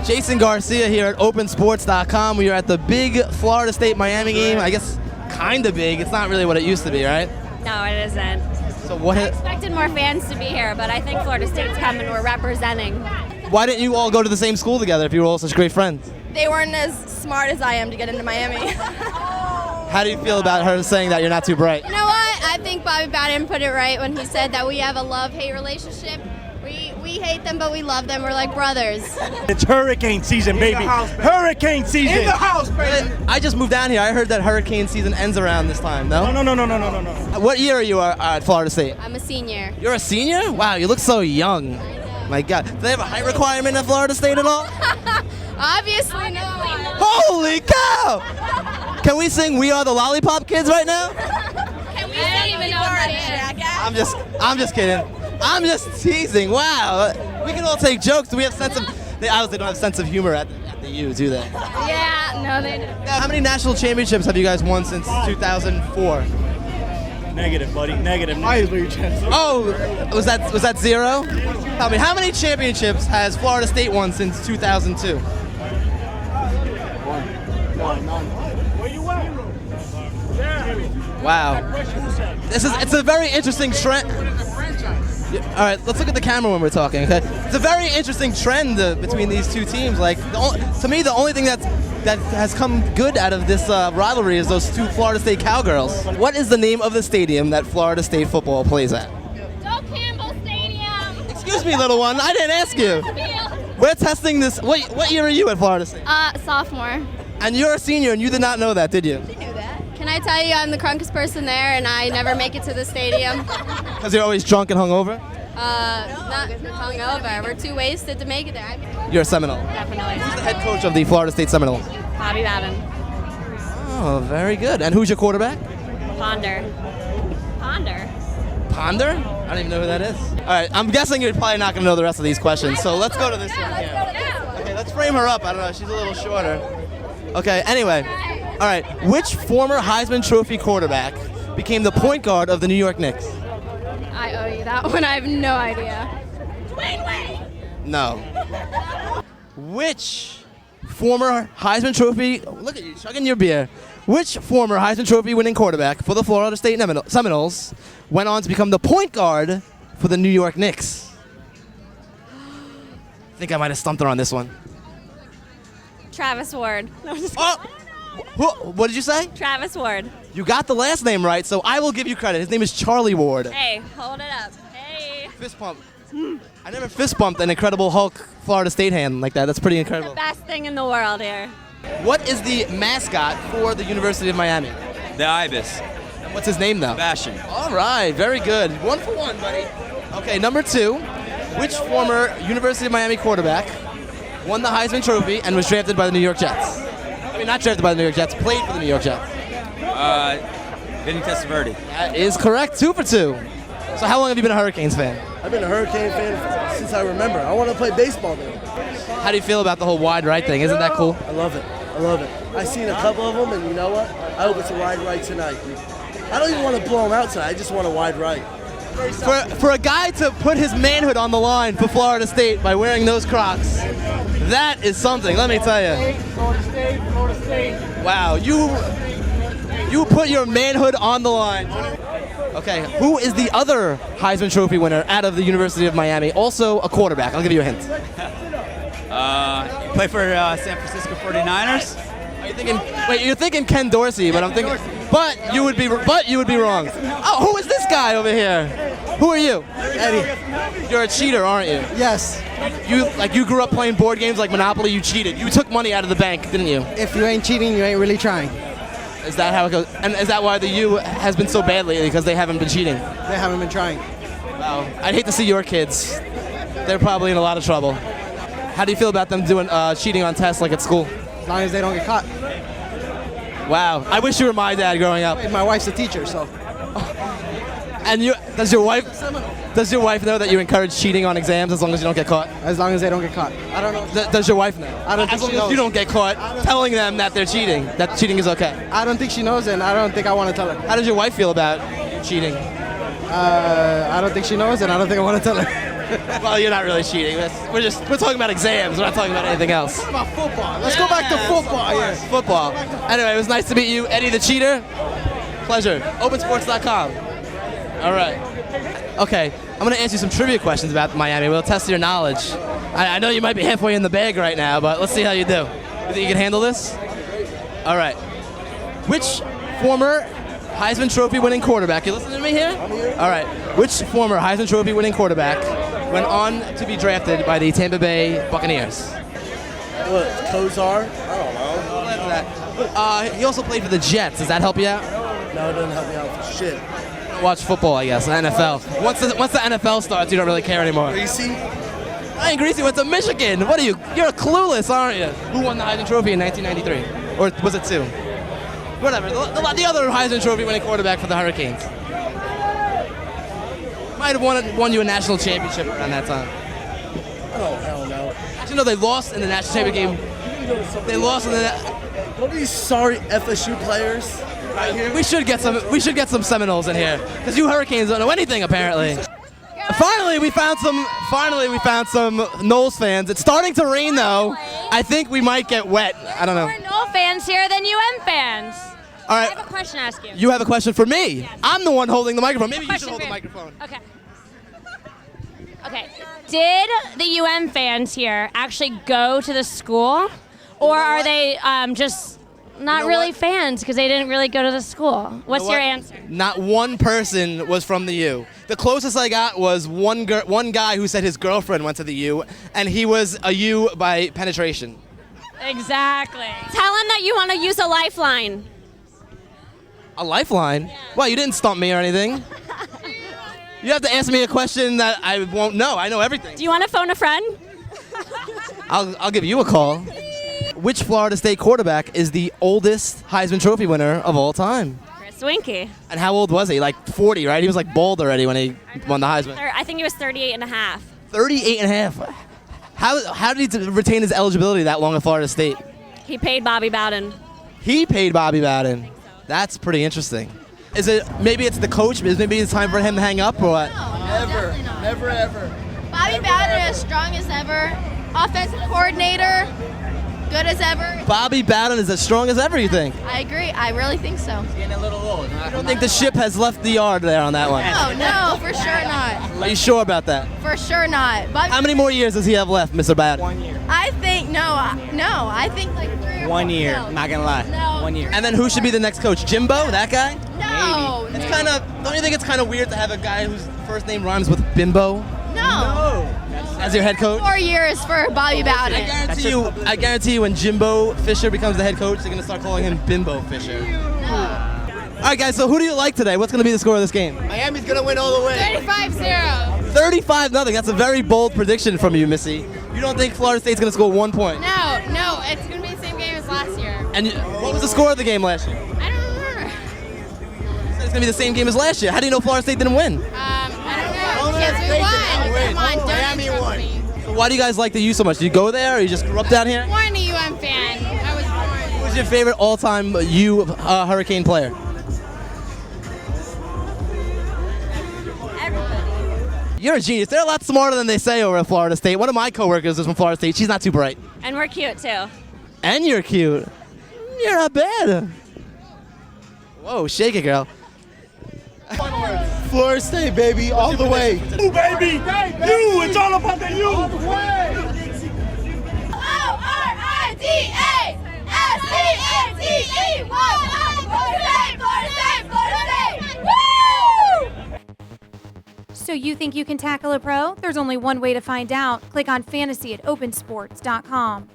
Jason Garcia here at opensports.com. We are at the big Florida State Miami game. I guess kind of big. It's not really what it used to be, right? No, it isn't. So what? I expected more fans to be here, but I think Florida State's coming. We're representing. Why didn't you all go to the same school together if you were all such great friends? They weren't as smart as I am to get into Miami. How do you feel about her saying that you're not too bright? You know what? I think Bobby Bowden put it right when he said that we have a love-hate relationship. We hate them, but we love them. We're like brothers. It's hurricane season, baby. Hurricane season. In the house, baby. I just moved down here. I heard that hurricane season ends around this time, no? No. What year are you at Florida State? I'm a senior. You're a senior? Wow, you look so young. My God. Do they have a height requirement at Florida State at all? Obviously, no. Holy cow! Can we sing We Are the Lollipop Kids right now? Can we sing even know that? I'm just kidding. I'm just teasing. Wow. We can all take jokes. Do we have sense of... They obviously don't have sense of humor at the U, do they? Yeah, no, they don't. How many national championships have you guys won since 2004? Negative, buddy. Negative. Oh, was that zero? Tell me, how many championships has Florida State won since 2002? Wow. It's a very interesting trend. All right, let's look at the camera when we're talking, okay? It's a very interesting trend between these two teams. Like, to me, the only thing that has come good out of this rivalry is those two Florida State Cowgirls. What is the name of the stadium that Florida State football plays at? Stadium. Excuse me, little one, I didn't ask you. We're testing this. What year are you at Florida State? Sophomore. And you're a senior, and you did not know that, did you? She knew that. Can I tell you I'm the crunkest person there, and I never make it to the stadium? Because you're always drunk and hungover? Not hungover. We're too wasted to make it there. You're a Seminole. Definitely. Who's the head coach of the Florida State Seminoles? Bobby Bowden. Oh, very good. And who's your quarterback? Ponder. Ponder? I don't even know who that is. All right, I'm guessing you're probably not going to know the rest of these questions, so let's go to this one here. Okay, let's frame her up. I don't know, she's a little shorter. Okay, anyway. All right, which former Heisman Trophy quarterback became the point guard of the New York Knicks? I owe you that one. I have no idea. No. Which former Heisman Trophy, look at you chugging your beer. Which former Heisman Trophy winning quarterback for the Florida State Seminoles went on to become the point guard for the New York Knicks? I think I might have stumped her on this one. Travis Ward. No, just What did you say? Travis Ward. You got the last name right, so I will give you credit. His name is Charlie Ward. Hey, hold it up. Hey. Fist pump. I never fist bumped an Incredible Hulk Florida State hand like that. That's pretty incredible. The best thing in the world here. What is the mascot for the University of Miami? The Ibis. And what's his name, though? Bastion. All right, very good. 1 for 1, buddy. Okay, number 2. Which former University of Miami quarterback won the Heisman Trophy and was drafted by the New York Jets? I mean, not drafted by the New York Jets, played for the New York Jets. Vinny Testaverde. That is correct. 2 for 2. So how long have you been a Hurricanes fan? I've been a Hurricane fan since I remember. I want to play baseball there. How do you feel about the whole wide right thing? Isn't that cool? I love it. I've seen a couple of them, and you know what? I hope it's a wide right tonight. I don't even want to blow them out tonight. I just want a wide right. For a guy to put his manhood on the line for Florida State by wearing those Crocs, that is something, let me tell you. Florida State. Wow, you put your manhood on the line. Okay, who is the other Heisman Trophy winner out of the University of Miami? Also a quarterback. I'll give you a hint. Play for San Francisco 49ers. Are you thinking? Wait, you're thinking Ken Dorsey, but I'm thinking. But you would be wrong. Oh, who is this guy over here? Who are you? Eddie. You're a cheater, aren't you? Yes. You grew up playing board games like Monopoly. You cheated. You took money out of the bank, didn't you? If you ain't cheating, you ain't really trying. Is that how it goes? And is that why the U has been so bad lately? Because they haven't been cheating? They haven't been trying. Wow. I'd hate to see your kids. They're probably in a lot of trouble. How do you feel about them doing cheating on tests like at school? As long as they don't get caught. Wow. I wish you were my dad growing up. My wife's a teacher, so. And does your wife know that you encourage cheating on exams as long as you don't get caught? As long as they don't get caught. I don't know. Does your wife know? I don't think as long she as knows. you don't get caught telling them that they're cheating, that cheating is okay. I don't think she knows, and I don't think I want to tell her. How does your wife feel about cheating? I don't think she knows, and I don't think I want to tell her. Well, you're not really cheating. We're talking about exams. We're not talking about anything else. What about football? Let's go back to football. Yes. Football. Anyway, it was nice to meet you, Eddie the Cheater. Pleasure. Opensports.com. All right. Okay, I'm going to ask you some trivia questions about Miami. We'll test your knowledge. I know you might be halfway in the bag right now, but let's see how you do. You think you can handle this? All right. Which former Heisman Trophy winning quarterback, you listening to me here? I'm here. All right. Which former Heisman Trophy winning quarterback went on to be drafted by the Tampa Bay Buccaneers? What, Kozar? I don't know. He also played for the Jets. Does that help you out? No, it doesn't help me out for shit. Watch football, I guess, the NFL. Once the NFL starts, you don't really care anymore. Greasy? Ryan Greasy went to Michigan. What are you? You're clueless, aren't you? Who won the Heisman Trophy in 1993? Or was it 2? Whatever. The other Heisman Trophy winning quarterback for the Hurricanes. Might have won you a national championship around that time. Oh, hell no. Actually, no, they lost in the national championship game. They lost in the. What are these sorry FSU players? Right here. We should get some Seminoles in here, because you Hurricanes don't know anything apparently. Finally, we found some Noles fans. It's starting to rain though. I think we might get wet. I don't know. More Nole fans here than UM fans. All I right. have a question to ask you. You have a question for me? Yes. I'm the one holding the microphone. Maybe you should Question hold the for you. microphone. Okay. Okay. Did the UM fans here actually go to the school, or are they just not really what? fans because they didn't really go to the school? What's your answer? Not one person was from the U. The closest I got was one guy who said his girlfriend went to the U, and he was a U by penetration. Exactly. Tell him that you want to use a lifeline. A lifeline? Well, you didn't stump me or anything. You have to ask me a question that I won't know. I know everything. Do you want to phone a friend? I'll give you a call. Which Florida State quarterback is the oldest Heisman Trophy winner of all time? Chris Winkie. And how old was he? Like 40, right? He was like bald already when he won the Heisman. I think he was 38 and a half. 38 and a half. How did he retain his eligibility that long at Florida State? He paid Bobby Bowden. He paid Bobby Bowden. That's pretty interesting. Is it maybe it's the coach? Maybe it's time for him to hang up or what? Never. Never, ever. Bobby Bowden is strong as ever. Offensive coordinator, good as ever. Bobby Bowden is as strong as ever, you think? I agree. I really think so. Getting a little old. I don't think the ship has left the yard there on that one. No, for sure not. Are you sure about that? For sure not. Bobby, How many more years does he have left, Mr. Bowden? 1 year. I think I think like 3 or 1 4. year. No. Not gonna lie. No. 1 year. And then who should be the next coach? Jimbo, that guy? No. It's kind of. Don't you think it's kind of weird to have a guy whose first name rhymes with Bimbo No. as your head coach? 4 years for Bobby Bowden. I guarantee you, when Jimbo Fisher becomes the head coach, they're gonna start calling him Bimbo Fisher. All right, guys. So who do you like today? What's gonna be the score of this game? Miami's gonna win all the way. 35-0. 35-0. That's a very bold prediction from you, Missy. You don't think Florida State's gonna score 1 point? No, it's gonna be the same game as last year. And what was the score of the game last year? I don't remember. It's gonna be the same game as last year. How do you know Florida State didn't win? I don't know. Because we won. Come on, don't Miami interrupt won. me. So why do you guys like the U so much? Do you go there, or you just grew up down here? Born a UM fan. I was born. Who's your favorite all-time U Hurricane player? You're a genius. They're a lot smarter than they say over at Florida State. One of my coworkers is from Florida State. She's not too bright. And we're cute too. And you're cute. You're not bad. Whoa, shake it, girl. Florida State, baby, all the way. You, baby. You. It's all about the you. O-R-I-D-A-S-T-A-T-E. So you think you can tackle a pro? There's only one way to find out. Click on fantasy at opensports.com.